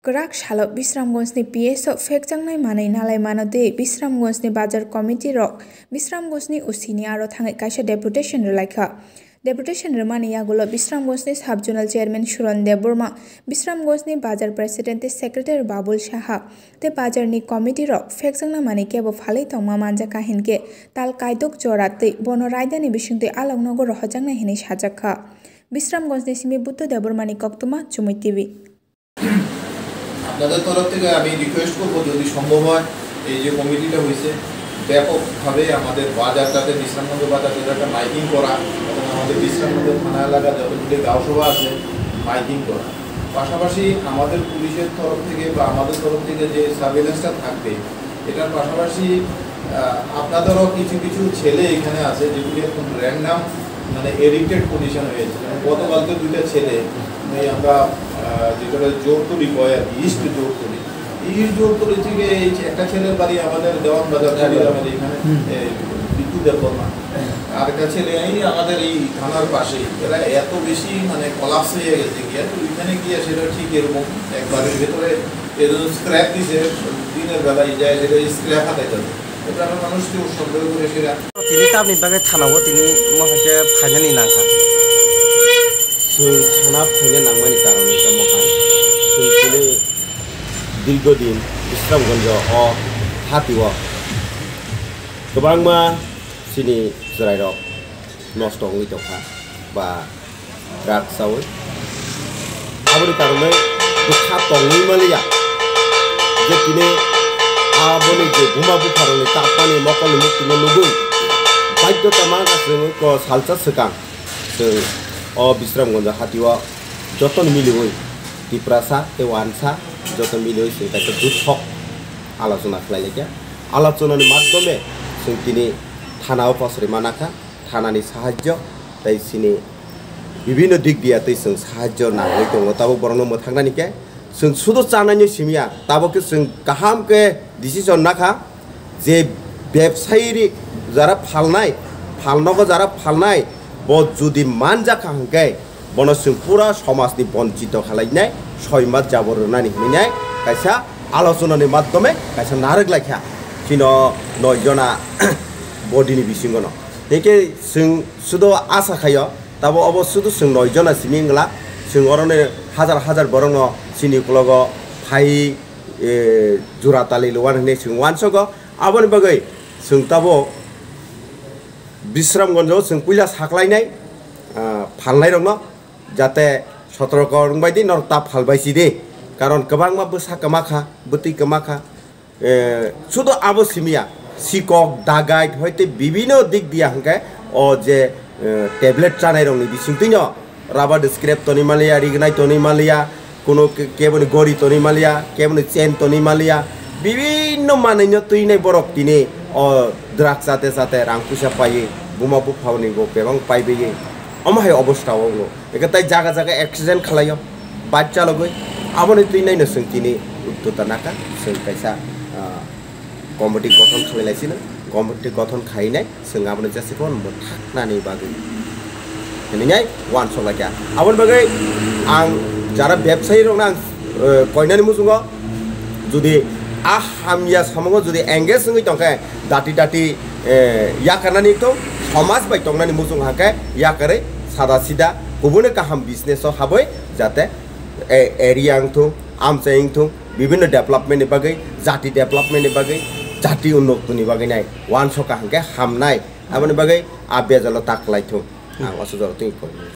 Kerak salok Bisramgঞ্জनि PSO फेकजांनाय मानै नालाय मानोदे Bisramgঞ্জनि बाजार कमिटि रक Bisramgঞ্জनि उसिनि आरो थाङै कायसा डेपुटेशन रलायखा डेपुटेशन रमानि यागुलो Bisramgঞ্জनि साब जोनल चेयरमैन सुरन देबबर्मा Bisramgঞ্জनि बाजार प्रेसिडेंट सेक्रेटारी बाबुल साहा ते बाजारनि कमिटि रक फेकजांना मानै केबो फालै तंमा मानजा काहिनके ताल कायदक जराते बनो रायदानि बिसुंते आलंनगो रहजांनाय हिनै साजाखा Bisramgঞ্জनि सिमि बुत्तो देबबर्मानि कक्तुमा चुमै टीवी আপনাদের তরফ থেকে আমি রিকোয়েস্ট করব যদি সম্ভব হয় এই যে কমিটিটা হয়েছে ব্যাপকভাবে আমাদের বাজারটাতে বিশ্রামগঞ্জ বাজার একটা মাইকিং করা এবং আমাদের বিশ্রামগঞ্জ থানা এলাকা যতগুলি গাঁওসভা আছে মাইকিং করা পাশাপাশি আমাদের পুলিশের তরফ থেকে বা আমাদের তরফ থেকে যে সার্ভেলেন্সটা থাকবে এটার পাশাপাশি আপনাদেরও কিছু কিছু ছেলে এখানে আছে যেগুলি এখন র্যান্ডাম মানে এডিক্টেড পজিশন হয়েছে গতকালকে দুইটা ছেলে আমরা যেটা জোরতলি কয় আর ইস্ট জোরতলি থেকে এই একটা ছেলের বাড়ি আমাদের দেওয়ান বাজার আমাদের এখানে বিদ্যুৎ দেববর্মা আর একটা ছেলে আমাদের এই থানার পাশে এরা এত বেশি মানে কলাপস হয়ে গেছে গিয়ে তো ওইখানে গিয়ে সেটা ঠিক এরকম একবারের ভেতরে স্ক্র্যাপ দিছে দিনের বেলায় যায় সেটা স্ক্র্যাপ হাতাইতে হবে এটা মানুষকে সন্দেহ করে সেটা তিনি তাবনি বাগে থানাও তিনি মহাকে ফাইনালি নাঙ্কা थाना फैनो नांगौनि कारणे समावहाय दिनै दीर्घदिन बिश्रामगঞ্জ हातिव गोबांमा सिनि जिरायरक नष्ट हङै दंखा बा ड्राग्सआव आबोनि कारणे दुखा तङै मालिया जे दिनै आबोनि जे बुमा बुफारनि तापानि मकलनि मुक्तिनो नुबै बाध्यता मा गासैबो को सालसा सकां जों Bisramgঞ্জ हातिव जतन मिलिवै टिप्रासा ते वानसा जतन मिलिवै जों ताके दुथक आलोचना खालायलायखा आलोचनानि माध्यमे जों दिनै थाना उपसरि मानाखा थानानि साहाय्य ताइ सिनि विभिन्न दिग दियातै जों साहाय्य नांगै दङ ताबो बरनो मोथांनानिके जों सुदु जानायनि सिमिया ताबोके जों गाहामके डिसिजन नाखा जे व्यवसायिक जारा फालनांगौ जारा फालनाय যদি মান জাখাঙ্গে বনসিং পুরা সমাজনি বঞ্চিত খালাইনাय সয়মাত জাবরনানি হইনাय কাইসা আলোচনাनि মাধ্যমে কাইসা নারক লাইখা কিনো নয়জনা বডিनि बिसिंगनो हेके जों सुदो आशा खायो ताबो अब सुदो जों नयजना सिमिंगला जों अरने हाजार हाजार बरंग सिनि कुलग फाइ जुरा तालि लवान ने जों वानसगो आबोनि बागै जों ताबो Bisramgঞ্জ जों पुलिस साख्लायनाय फालनाय दङ जाते सतर्क बायदि नरता फालबायसि दे कारण गोबांमा बोसा कमाखा बति कमाखा सुदो आबो सिमिया सिकक दागाइट हयते विभिन्न दिग दिया हंके ओ जे टेबलेट जानाय रंनि बिसिंतिनो राबा स्क्रेप तनि मालिया रिगनाय तनि मालिया कोनो केबनि गरि तनि मालिया केबनि चेन तनि मालिया विभिन्न मानैनो तैनाय बरक दिने ड्राग्स जाते जाते रां फैसा पाइयो बुमा बुफावनि बेबां पाइबोयो अमाहाय अबस्थायाव एखे ताइ जागा जागा एक्सिडेन्ट खालायो बाच्चा लगै आबोनि तैनायनो जों दिनै उद्दता नाका जों कायसा कमिटि गठन खालायलायसिनो कमिटि गठन खालायनाय जों आबोनि जेसेबां मोथाखनानि बागै होनैनाय वान सलायखा आबोनि बागै आं जारा बेबसायि दं आं कयनानि मुजुङाव जुदि हामिया सामङाव जुदि एंगेज होङै दंखाय दाति याकारनानि तो समाज बाय तंनानि मुजुं हाके याकारै सादा सिदा गुबुन गाहाम बिजनेसआव हाबै जाते एरिया थुं आमचाइं थुं विभिन्न डेभलपमेन्टनि बागै जाति डेभलपमेन्टनि बागै जाति उन्नतिनि बागै नाय वान सका हाके हामनाय आबोनि बागै आबेजाल ताकलायथुं आं असुजरतै